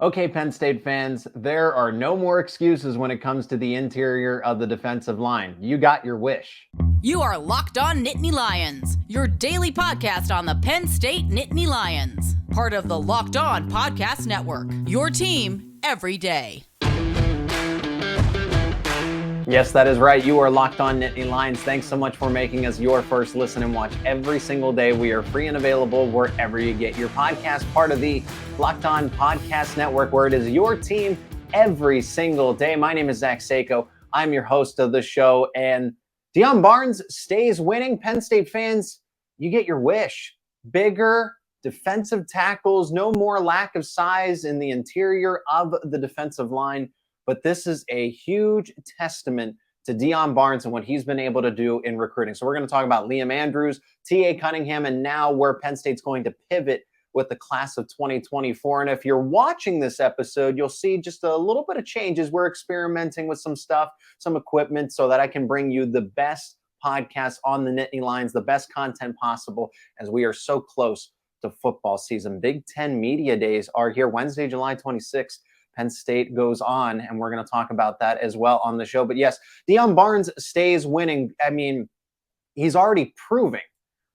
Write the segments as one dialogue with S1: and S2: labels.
S1: Okay, Penn State fans, there are no more excuses when it comes to the interior of the defensive line. You got your wish.
S2: You are Locked On Nittany Lions, your daily podcast on the Penn State Nittany Lions. Part of the Locked On Podcast Network, your team every day.
S1: Yes, that is right. You are Locked On Nittany Lions. Thanks so much for making us your first listen and watch every single day. We are free and available wherever you get your podcast, part of the Locked On Podcast Network, where it is your team every single day. My name is Zach Sako. I'm your host of the show, and Deion Barnes stays winning. Penn State fans, you get your wish. Bigger defensive tackles, no more lack of size in the interior of the defensive line. But this is a huge testament to Deion Barnes and what he's been able to do in recruiting. So we're going to talk about Liam Andrews, T.A. Cunningham, and now where Penn State's going to pivot with the class of 2024. And if you're watching this episode, you'll see just a little bit of changes. We're experimenting with some stuff, some equipment, so that I can bring you the best podcast on the Nittany Lions, the best content possible, as we are so close to football season. Big Ten Media Days are here Wednesday, July 26th. Penn State goes on, and we're going to talk about that as well on the show. But yes, Deion Barnes stays winning. I mean, he's already proving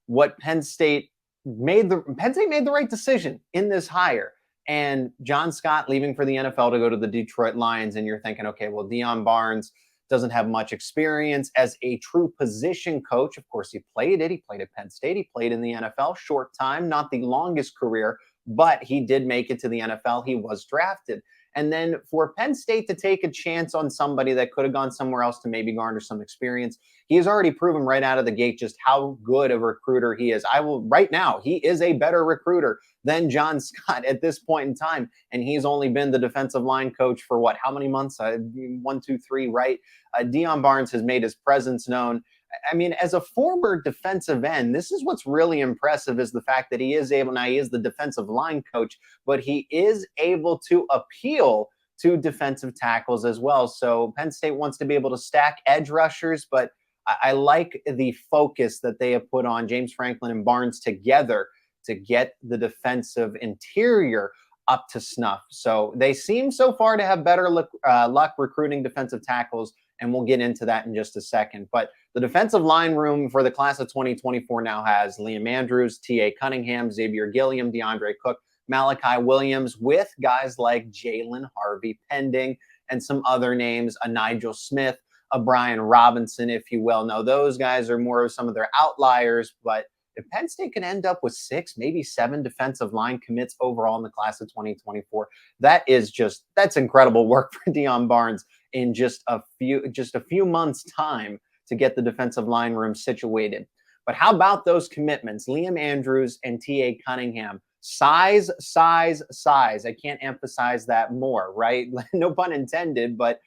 S1: what Penn State made the right decision in this hire. And John Scott leaving for the NFL to go to the Detroit Lions, and you're thinking, okay, well, Deion Barnes doesn't have much experience as a true position coach. Of course, he played it. He played at Penn State. He played in the NFL, short time, not the longest career, but he did make it to the NFL. He was drafted. And then for Penn State to take a chance on somebody that could have gone somewhere else to maybe garner some experience, he has already proven right out of the gate just how good of a recruiter he is. Right now, he is a better recruiter than John Scott at this point in time. And he's only been the defensive line coach for what, how many months? 1, 2, 3, right? Deion Barnes has made his presence known. I mean, as a former defensive end, this is what's really impressive, is the fact that he is able, now he is the defensive line coach, but he is able to appeal to defensive tackles as well. So Penn State wants to be able to stack edge rushers, but I like the focus that they have put on James Franklin and Barnes together to get the defensive interior up to snuff. So they seem so far to have better luck recruiting defensive tackles, and we'll get into that in just a second. But the defensive line room for the class of 2024 now has Liam Andrews, T.A. Cunningham, Xavier Gilliam, DeAndre Cook, Mylachi Williams, with guys like Jaylen Harvey pending, and some other names, a Nigel Smith, a Brian Robinson, if you will. Now, those guys are more of some of their outliers, but if Penn State can end up with 6, maybe 7 defensive line commits overall in the class of 2024, that's incredible work for Deion Barnes in just a few months' time to get the defensive line room situated. But how about those commitments? Liam Andrews and T.A. Cunningham. Size, size, size. I can't emphasize that more, right? No pun intended, but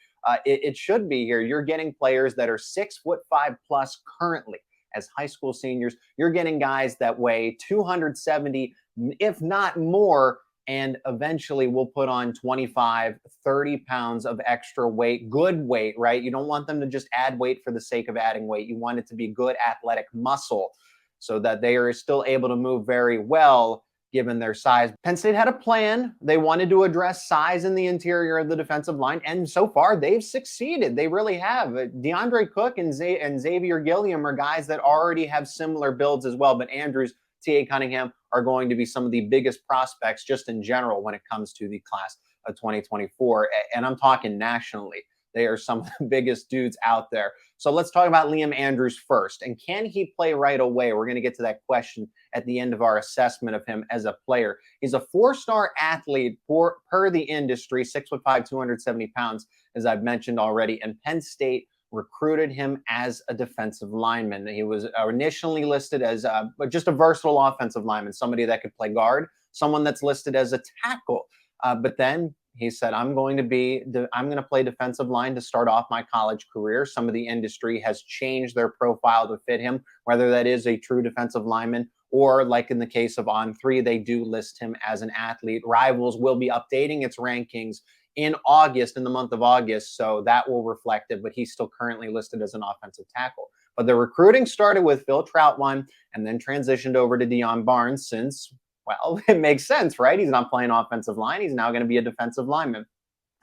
S1: it should be here. You're getting players that are 6'5" plus currently as high school seniors. You're getting guys that weigh 270, if not more, and eventually will put on 25, 30 pounds of extra weight, good weight, right? You don't want them to just add weight for the sake of adding weight. You want it to be good athletic muscle so that they are still able to move very well given their size. Penn State had a plan. They wanted to address size in the interior of the defensive line, and so far they've succeeded. They really have. DeAndre Cook and Xavier Gilliam are guys that already have similar builds as well, but Andrews, T.A. Cunningham are going to be some of the biggest prospects just in general when it comes to the class of 2024. And I'm talking nationally. They are some of the biggest dudes out there. So let's talk about Liam Andrews first. And can he play right away? We're going to get to that question at the end of our assessment of him as a player. He's a 4-star athlete per the industry, 6'5", 270 pounds, as I've mentioned already. And Penn State recruited him as a defensive lineman. He was initially listed as just a versatile offensive lineman, somebody that could play guard, someone that's listed as a tackle. But then he said, I'm going to play defensive line to start off my college career. Some of the industry has changed their profile to fit him, whether that is a true defensive lineman or, like in the case of On3, they do list him as an athlete. Rivals will be updating its rankings in the month of August, so that will reflect it, but he's still currently listed as an offensive tackle. But the recruiting started with Phil Troutwine and then transitioned over to Deion Barnes, since Well, it makes sense, right? He's not playing offensive line. He's now going to be a defensive lineman.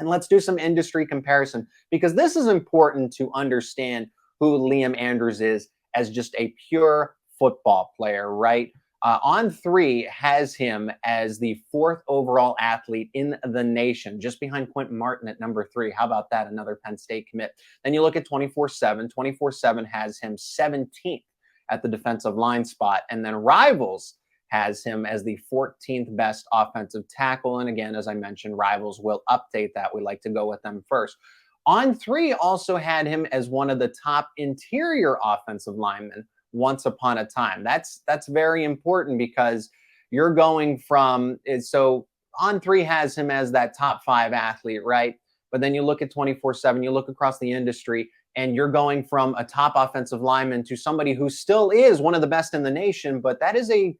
S1: And let's do some industry comparison, because this is important to understand who Liam Andrews is as just a pure football player, right? On3 has him as the 4th overall athlete in the nation, just behind Quentin Martin at number 3. How about that? Another Penn State commit. Then you look at 24/7. 24/7 has him 17th at the defensive line spot. And then Rivals has him as the 14th best offensive tackle. And again, as I mentioned, Rivals will update that. We like to go with them first. On3 also had him as one of the top interior offensive linemen once upon a time. That's very important, because you're going from, so On3 has him as that top 5 athlete, right? But then you look at 24/7, you look across the industry, and you're going from a top offensive lineman to somebody who still is one of the best in the nation, but that is a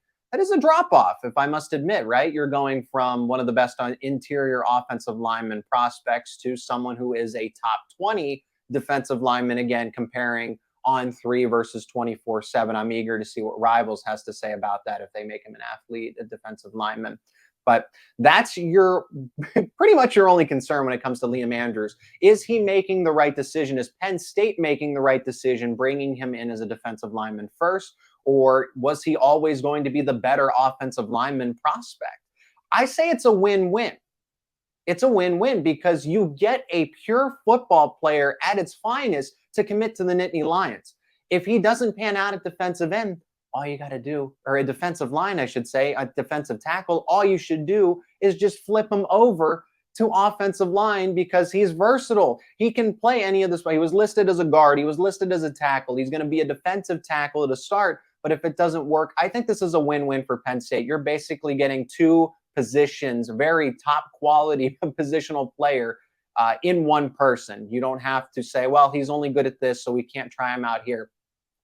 S1: drop off, if I must admit, right? You're going from one of the best on interior offensive lineman prospects to someone who is a top 20 defensive lineman, again, comparing On3 versus 24/7. I'm eager to see what Rivals has to say about that, if they make him an athlete, a defensive lineman. But that's your pretty much your only concern when it comes to Liam Andrews. Is he making the right decision? Is Penn State making the right decision, bringing him in as a defensive lineman first? Or was he always going to be the better offensive lineman prospect? I say it's a win-win. It's a win-win, because you get a pure football player at its finest to commit to the Nittany Lions. If he doesn't pan out at defensive end, all you got to do, or a defensive line, I should say, a defensive tackle, all you should do is just flip him over to offensive line, because he's versatile. He can play any of this. He was listed as a guard. He was listed as a tackle. He's going to be a defensive tackle to start. But if it doesn't work, I think this is a win-win for Penn State. You're basically getting 2 positions, very top quality positional player in one person. You don't have to say, well, he's only good at this, so we can't try him out here.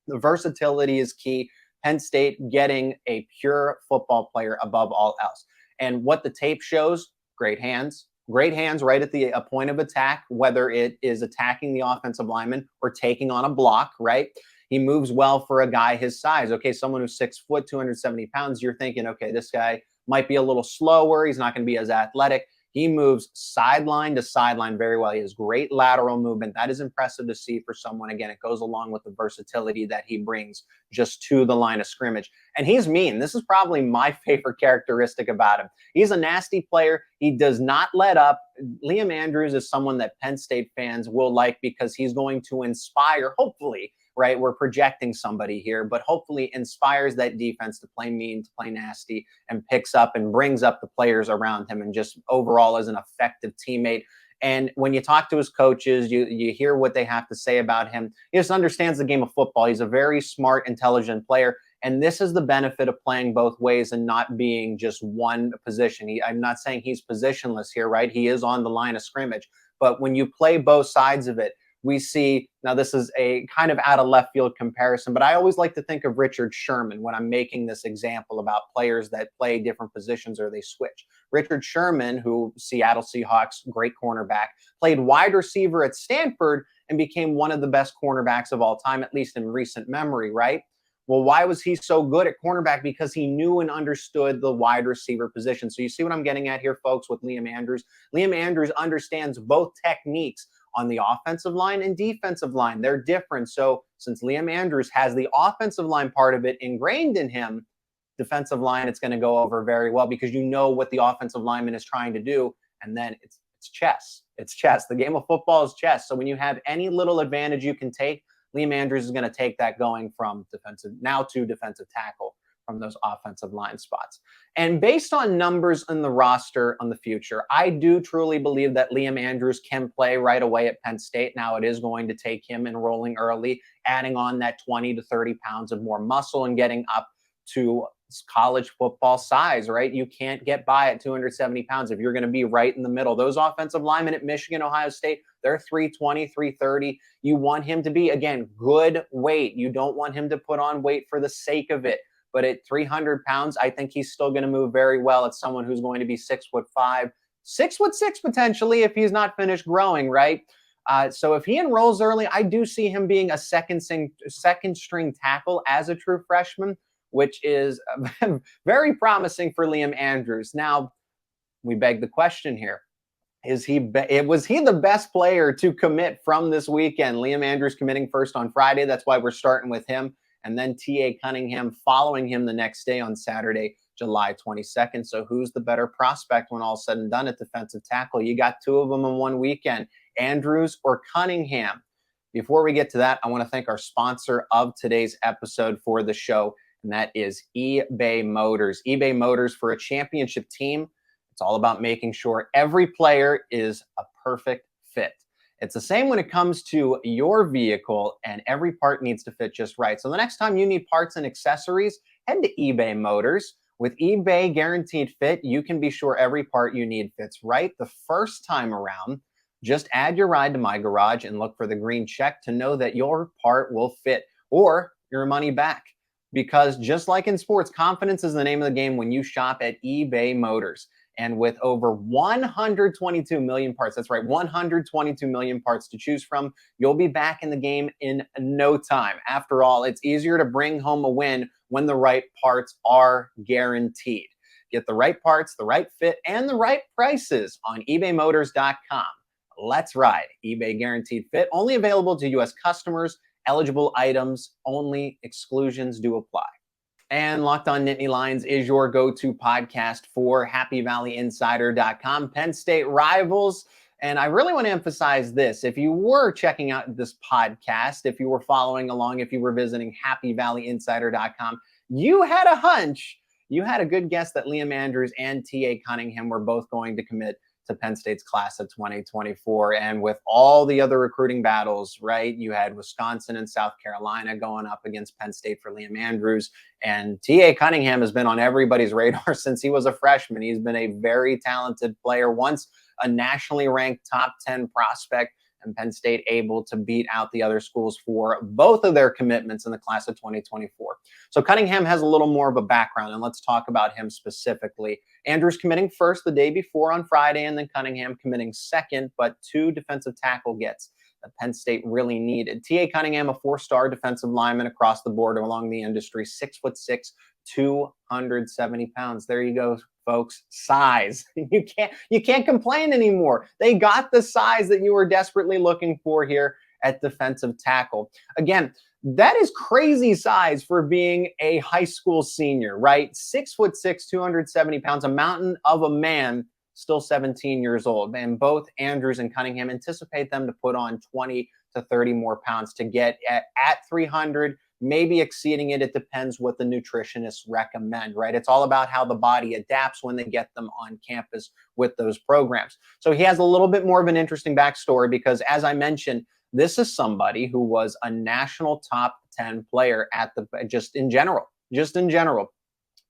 S1: The versatility is key. Penn State getting a pure football player above all else. And what the tape shows, great hands right at the point of attack, whether it is attacking the offensive lineman or taking on a block, right? He moves well for a guy his size. Okay, someone who's 6 foot, 270 pounds, you're thinking, okay, this guy might be a little slower. He's not going to be as athletic. He moves sideline to sideline very well. He has great lateral movement. That is impressive to see for someone. Again, it goes along with the versatility that he brings just to the line of scrimmage. And he's mean. This is probably my favorite characteristic about him. He's a nasty player. He does not let up. Liam Andrews is someone that Penn State fans will like, because he's going to inspire, hopefully, right? We're projecting somebody here, but hopefully inspires that defense to play mean, to play nasty, and picks up and brings up the players around him, and just overall as an effective teammate. And when you talk to his coaches, you hear what they have to say about him. He just understands the game of football. He's a very smart, intelligent player. And this is the benefit of playing both ways and not being just one position. I'm not saying he's positionless here, right? He is on the line of scrimmage. But when you play both sides of it, we see, now this is a kind of out of left field comparison, but I always like to think of Richard Sherman when I'm making this example about players that play different positions or they switch. Richard Sherman, who Seattle Seahawks, great cornerback, played wide receiver at Stanford and became one of the best cornerbacks of all time, at least in recent memory, right? Well, why was he so good at cornerback? Because he knew and understood the wide receiver position. So you see what I'm getting at here, folks, with Liam Andrews. Liam Andrews understands both techniques on the offensive line and defensive line. They're different. So since Liam Andrews has the offensive line part of it ingrained in him, defensive line, it's going to go over very well, because you know what the offensive lineman is trying to do. And then it's chess. It's chess. The game of football is chess. So when you have any little advantage you can take, Liam Andrews is going to take that, going from defensive now to defensive tackle from those offensive line spots. And based on numbers in the roster on the future, I do truly believe that Liam Andrews can play right away at Penn State. Now, it is going to take him enrolling early, adding on that 20 to 30 pounds of more muscle and getting up to college football size, right? You can't get by at 270 pounds if you're going to be right in the middle. Those offensive linemen at Michigan, Ohio State, they're 320, 330. You want him to be, again, good weight. You don't want him to put on weight for the sake of it. But at 300 pounds, I think he's still going to move very well. It's someone who's going to be 6'5", 6'6" potentially if he's not finished growing, right? So if he enrolls early, I do see him being a second string tackle as a true freshman. which is very promising for Liam Andrews. Now, we beg the question here. Was he the best player to commit from this weekend? Liam Andrews committing first on Friday. That's why we're starting with him. And then T.A. Cunningham following him the next day on Saturday, July 22nd. So who's the better prospect when all's said and done at defensive tackle? You got two of them in one weekend, Andrews or Cunningham. Before we get to that, I want to thank our sponsor of today's episode for the show, and that is eBay Motors. eBay Motors, for a championship team, it's all about making sure every player is a perfect fit. It's the same when it comes to your vehicle, and every part needs to fit just right. So the next time you need parts and accessories, head to eBay Motors. With eBay Guaranteed Fit, you can be sure every part you need fits right the first time around. Just add your ride to My Garage and look for the green check to know that your part will fit or your money back. Because just like in sports, confidence is the name of the game when you shop at eBay Motors. And with over 122 million parts, that's right, 122 million parts to choose from, you'll be back in the game in no time. After all, it's easier to bring home a win when the right parts are guaranteed. Get the right parts, the right fit, and the right prices on ebaymotors.com. Let's ride. eBay Guaranteed Fit, only available to U.S. customers. Eligible items only. Exclusions do apply. And Locked On Nittany Lions is your go-to podcast for HappyValleyInsider.com. Penn State rivals. And I really want to emphasize this. If you were checking out this podcast, if you were following along, if you were visiting HappyValleyInsider.com, you had a hunch. You had a good guess that Liam Andrews and T.A. Cunningham were both going to commit to Penn State's class of 2024. And with all the other recruiting battles, right, you had Wisconsin and South Carolina going up against Penn State for Liam Andrews. And T.A. Cunningham has been on everybody's radar since he was a freshman. He's been a very talented player, once a nationally ranked top 10 prospect, and Penn State able to beat out the other schools for both of their commitments in the class of 2024. So Cunningham has a little more of a background, and let's talk about him specifically. Andrews committing first the day before on Friday, and then Cunningham committing second, but two defensive tackle gets that Penn State really needed. T.A. Cunningham, a four-star defensive lineman across the board along the industry, 6'6", 270 pounds. There you go, folks. Size. You can't complain anymore. They got the size that you were desperately looking for here at defensive tackle. Again, that is crazy size for being a high school senior, right? 6'6", 270 pounds, a mountain of a man, still 17 years old. And both Andrews and Cunningham anticipate them to put on 20 to 30 more pounds to get at 300, maybe exceeding it. It depends what the nutritionists recommend, right? It's all about how the body adapts when they get them on campus with those programs. So he has a little bit more of an interesting backstory because, as I mentioned, this is somebody who was a national top 10 player at just in general.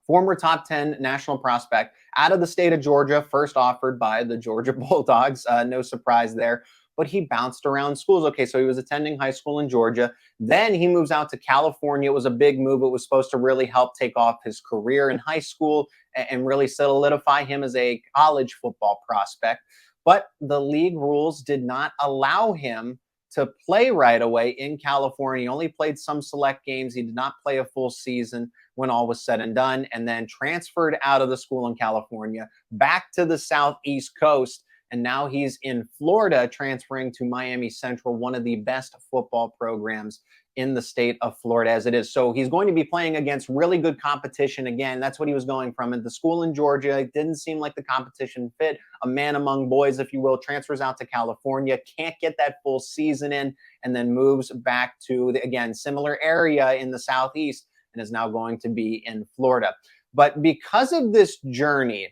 S1: Former top 10 national prospect out of the state of Georgia, first offered by the Georgia Bulldogs. No surprise there. But he bounced around schools. Okay, so he was attending high school in Georgia. Then he moves out to California. It was a big move. It was supposed to really help take off his career in high school and really solidify him as a college football prospect. But the league rules did not allow him to play right away in California. He only played some select games. He did not play a full season when all was said and done, and then transferred out of the school in California back to the Southeast Coast. And now he's in Florida, transferring to Miami Central, one of the best football programs in the state of Florida as it is. So he's going to be playing against really good competition again. That's what he was going from. At the school in Georgia, it didn't seem like the competition fit. A man among boys, if you will, transfers out to California, can't get that full season in, and then moves back to, again, similar area in the Southeast, and is now going to be in Florida. But because of this journey,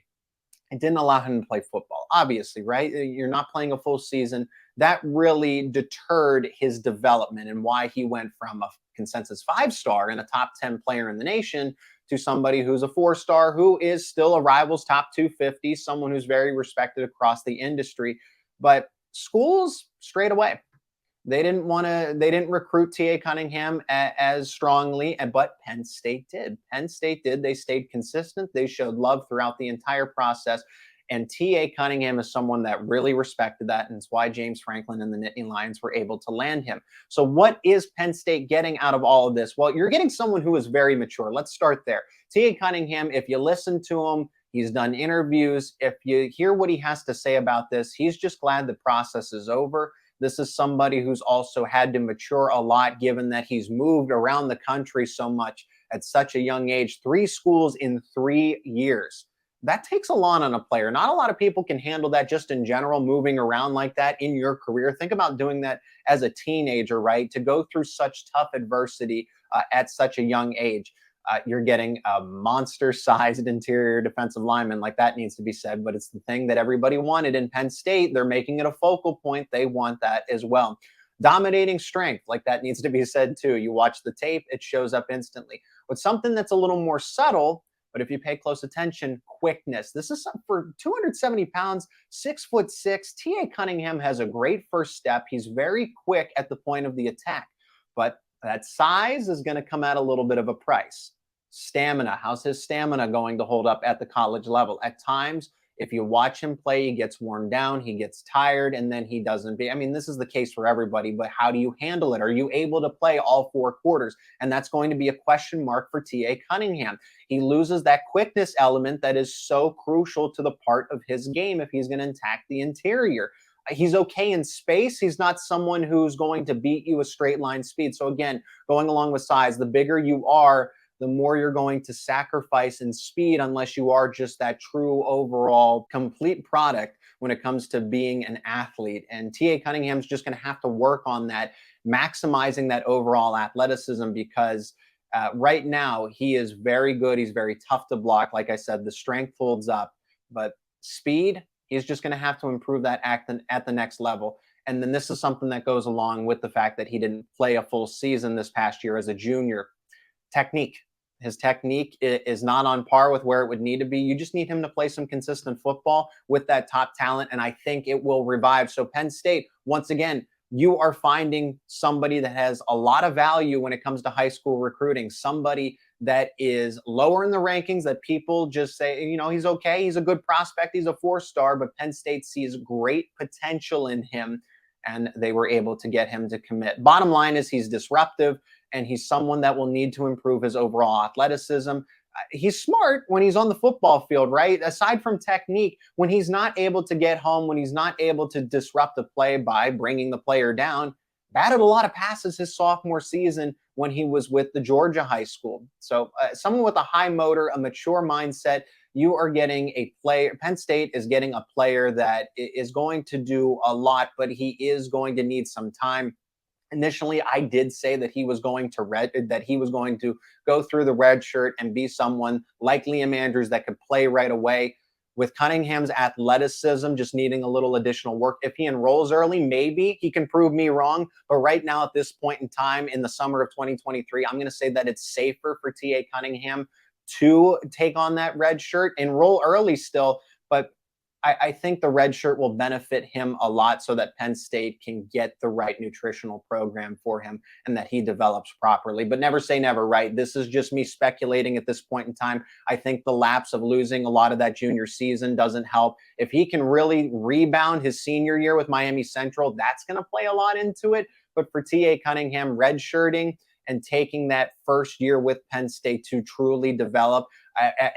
S1: it didn't allow him to play football, obviously, right? You're not playing a full season. That really deterred his development and why he went from a consensus 5-star and a top 10 player in the nation to somebody who's a 4-star who is still a Rivals top 250, someone who's very respected across the industry. But schools straight away, they didn't recruit T.A. Cunningham as strongly, but Penn State did. They stayed consistent. They showed love throughout the entire process. And T.A. Cunningham is someone that really respected that, and it's why James Franklin and the Nittany Lions were able to land him. So what is Penn State getting out of all of this? Well, you're getting someone who is very mature. Let's start there. T.A. Cunningham, if you listen to him, he's done interviews. If you hear what he has to say about this, he's just glad the process is over. This is somebody who's also had to mature a lot, given that he's moved around the country so much at such a young age. 3 schools in 3 years. That takes a lot on a player. Not a lot of people can handle that just in general, moving around like that in your career. Think about doing that as a teenager, right? To go through such tough adversity at such a young age. You're getting a monster-sized interior defensive lineman, like that needs to be said, but it's the thing that everybody wanted in Penn State. They're making it a focal point. They want that as well. Dominating strength, like that needs to be said too. You watch the tape, it shows up instantly. But something that's a little more subtle, but if you pay close attention, quickness. This is for 270 pounds, 6'6". T.A. Cunningham has a great first step. He's very quick at the point of the attack, but that size is going to come at a little bit of a price. Stamina. How's his stamina going to hold up at the college level? At times, if you watch him play, he gets worn down, he gets tired, and then he doesn't. I mean, this is the case for everybody, but how do you handle it? Are you able to play all 4 quarters? And that's going to be a question mark for T.A. Cunningham. He loses that quickness element that is so crucial to the part of his game if he's going to attack the interior. He's okay in space. He's not someone who's going to beat you with straight line speed. So again, going along with size, the bigger you are, the more you're going to sacrifice in speed unless you are just that true overall complete product when it comes to being an athlete. And T.A. Cunningham's just going to have to work on that, maximizing that overall athleticism, because right now he is very good. He's very tough to block. Like I said, the strength holds up, but speed, he's just going to have to improve that at the next level. And then this is something that goes along with the fact that he didn't play a full season this past year as a junior. Technique. His technique is not on par with where it would need to be. You just need him to play some consistent football with that top talent, and I think it will revive. So Penn State, once again, you are finding somebody that has a lot of value when it comes to high school recruiting, somebody that is lower in the rankings that people just say, you know, he's okay, he's a good prospect, he's a 4-star, but Penn State sees great potential in him, and they were able to get him to commit. Bottom line is he's disruptive, and he's someone that will need to improve his overall athleticism. He's smart when he's on the football field, right? Aside from technique, when he's not able to get home, when he's not able to disrupt a play by bringing the player down, batted a lot of passes his sophomore season when he was with the Georgia high school. So someone with a high motor, a mature mindset, you are getting a player. Penn State is getting a player that is going to do a lot, but he is going to need some time. Initially, I did say that he was going to go through the red shirt and be someone like Liam Andrews that could play right away. With Cunningham's athleticism just needing a little additional work, if he enrolls early, maybe he can prove me wrong. But right now, at this point in time, in the summer of 2023, I'm going to say that it's safer for T.A. Cunningham to take on that red shirt, enroll early still, but I think the red shirt will benefit him a lot so that Penn State can get the right nutritional program for him and that he develops properly. But never say never, right? This is just me speculating at this point in time. I think the lapse of losing a lot of that junior season doesn't help. If he can really rebound his senior year with Miami Central, that's going to play a lot into it. But for T.A. Cunningham, redshirting and taking that first year with Penn State to truly develop,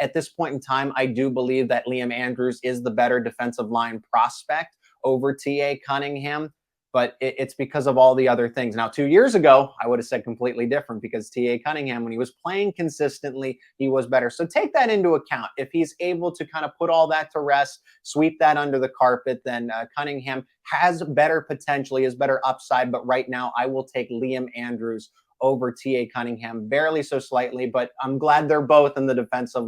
S1: at this point in time, I do believe that Liam Andrews is the better defensive line prospect over T.A. Cunningham, but it's because of all the other things. Now, 2 years ago, I would have said completely different because T.A. Cunningham, when he was playing consistently, he was better. So take that into account. If he's able to kind of put all that to rest, sweep that under the carpet, then Cunningham has better potential, he has better upside. But right now, I will take Liam Andrews over T.A. Cunningham, barely so slightly, but I'm glad they're both in the defensive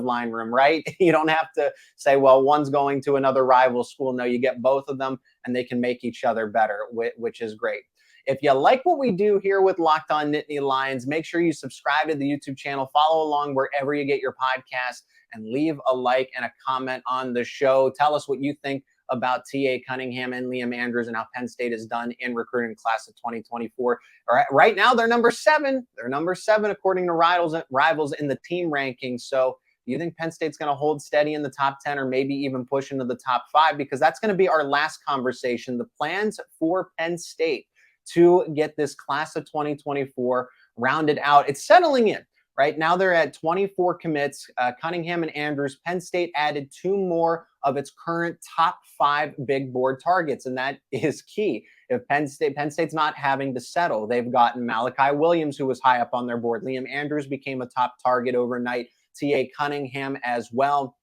S1: line room, right? You don't have to say, well, one's going to another rival school. No, you get both of them and they can make each other better, which is great. If you like what we do here with Locked On Nittany Lions, make sure you subscribe to the YouTube channel, follow along wherever you get your podcast, and leave a like and a comment on the show. Tell us what you think about T.A. Cunningham and Liam Andrews and how Penn State is done in recruiting class of 2024. All right, right now, they're number 7. They're number 7 according to rivals in the team rankings. So Do you think Penn State's going to hold steady in the top 10 or maybe even push into the top 5? Because that's going to be our last conversation. The plans for Penn State to get this class of 2024 rounded out. It's settling in. Right now, they're at 24 commits. Cunningham and Andrews. Penn State added 2 more of its current top 5 big board targets, and that is key. If Penn State's not having to settle. They've gotten Mylachi Williams, who was high up on their board. Liam Andrews became a top target overnight. T.A. Cunningham as well.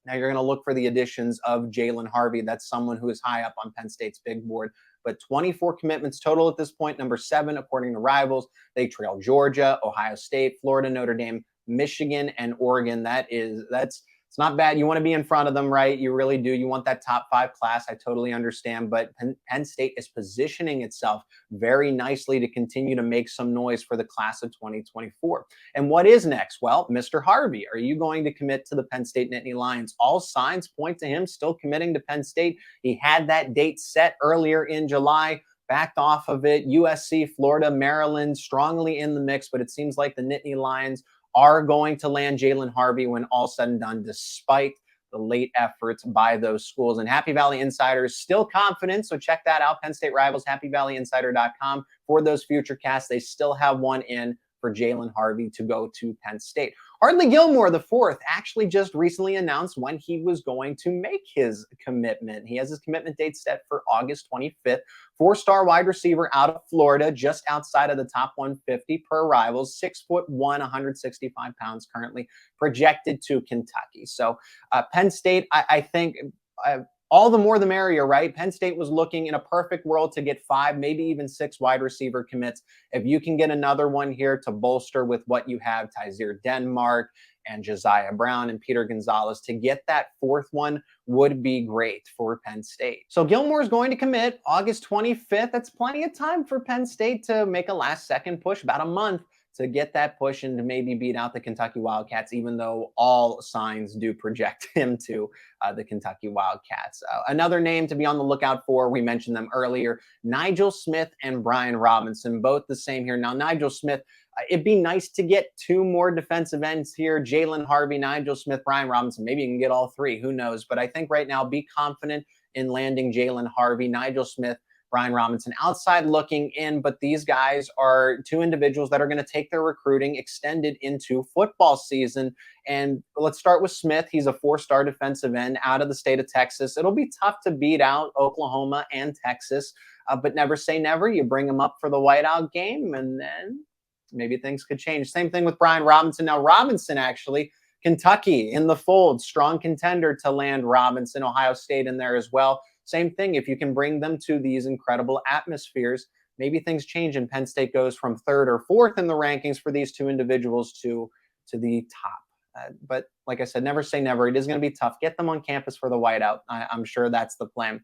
S1: Now you're going to look for the additions of Jaylen Harvey. That's someone who is high up on Penn State's big board. But 24 commitments total at this point, number 7, according to Rivals. They trail Georgia, Ohio State, Florida, Notre Dame, Michigan, and Oregon. It's not bad. You want to be in front of them, right? You really do. You want that top 5 class. I totally understand. But Penn State is positioning itself very nicely to continue to make some noise for the class of 2024. And what is next? Well, Mr. Harvey, are you going to commit to the Penn State Nittany Lions? All signs point to him still committing to Penn State. He had that date set earlier in July. Backed off of it. USC, Florida, Maryland, strongly in the mix, but it seems like the Nittany Lions are going to land Jaylen Harvey when all said and done, despite the late efforts by those schools. And Happy Valley Insider is still confident, so check that out. Penn State Rivals, happyvalleyinsider.com for those future casts. They still have one in for Jaylen Harvey to go to Penn State. Hardly Gilmore IV actually just recently announced when he was going to make his commitment. He has his commitment date set for August 25th. 4-star wide receiver out of Florida, just outside of the top 150 per Rivals, 6'1", 165 pounds, currently projected to Kentucky. So Penn State, I think all the more the merrier, right? Penn State was looking in a perfect world to get 5, maybe even 6 wide receiver commits. If you can get another one here to bolster with what you have, Tyzer Denmark and Josiah Brown and Peter Gonzalez, to get that 4th one would be great for Penn State. So Gilmore's going to commit August 25th. That's plenty of time for Penn State to make a last-second push, about a month, to get that push and to maybe beat out the Kentucky Wildcats, even though all signs do project him to the Kentucky Wildcats. Another name to be on the lookout for, we mentioned them earlier, Nigel Smith and Brian Robinson, both the same here. Now, Nigel Smith, it'd be nice to get 2 more defensive ends here, Jaylen Harvey, Nigel Smith, Brian Robinson. Maybe you can get all 3, who knows? But I think right now, be confident in landing Jaylen Harvey, Nigel Smith, Brian Robinson, outside looking in, but these guys are 2 individuals that are going to take their recruiting extended into football season. And let's start with Smith. He's a 4-star defensive end out of the state of Texas. It'll be tough to beat out Oklahoma and Texas, but never say never. You bring him up for the whiteout game, and then maybe things could change. Same thing with Brian Robinson. Now, Robinson, actually, Kentucky in the fold, strong contender to land Robinson, Ohio State in there as well. Same thing, if you can bring them to these incredible atmospheres, maybe things change and Penn State goes from 3rd or 4th in the rankings for these 2 individuals to the top. But like I said, never say never. It is going to be tough. Get them on campus for the whiteout. I'm sure that's the plan.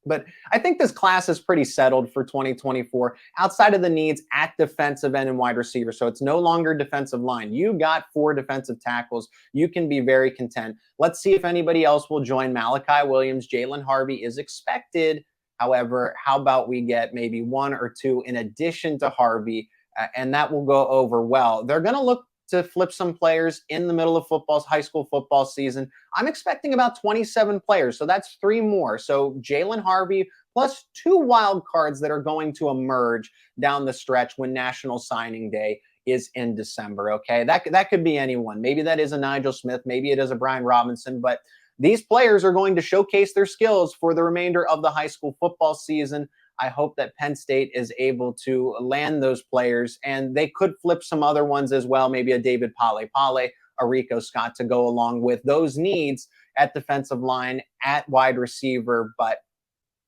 S1: But I think this class is pretty settled for 2024 outside of the needs at defensive end and wide receiver. So it's no longer defensive line. You got 4 defensive tackles. You can be very content. Let's see if anybody else will join Mylachi Williams. Jaylen Harvey is expected. However, how about we get maybe 1 or 2 in addition to Harvey, and that will go over well. They're going to look to flip some players in the middle of high school football season. I'm expecting about 27 players, so that's 3 more. So Jaylen Harvey plus 2 wild cards that are going to emerge down the stretch when National Signing Day is in December, okay? That could be anyone. Maybe that is a Nigel Smith. Maybe it is a Brian Robinson, but these players are going to showcase their skills for the remainder of the high school football season. I hope that Penn State is able to land those players, and they could flip some other ones as well, maybe a David Pale, a Rico Scott to go along with those needs at defensive line, at wide receiver.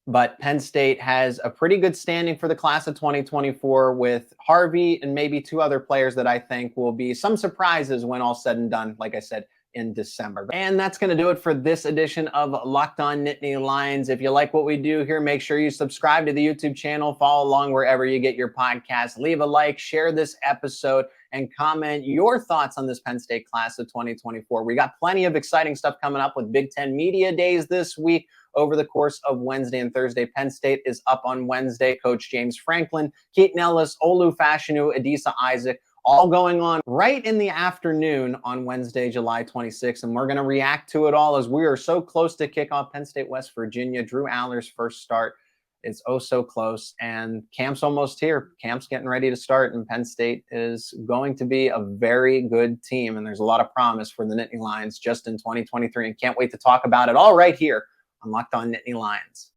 S1: But Penn State has a pretty good standing for the class of 2024 with Harvey and maybe 2 other players that I think will be some surprises when all said and done, like I said, in December. And that's going to do it for this edition of Locked On Nittany Lions. If you like what we do here, make sure you subscribe to the YouTube channel, follow along wherever you get your podcasts, leave a like, share this episode, and comment your thoughts on this Penn State class of 2024. We got plenty of exciting stuff coming up with Big Ten Media Days this week. Over the course of Wednesday and Thursday, Penn State is up on Wednesday. Coach James Franklin, Keaton Ellis, Olu Fashanu, Adisa Isaac, all going on right in the afternoon on Wednesday, July 26th. And we're going to react to it all as we are so close to kickoff. Penn State, West Virginia, Drew Aller's first start. It's oh so close, and camp's almost here. Camp's getting ready to start, and Penn State is going to be a very good team, and there's a lot of promise for the Nittany Lions just in 2023, and can't wait to talk about it all right here on Locked On Nittany Lions.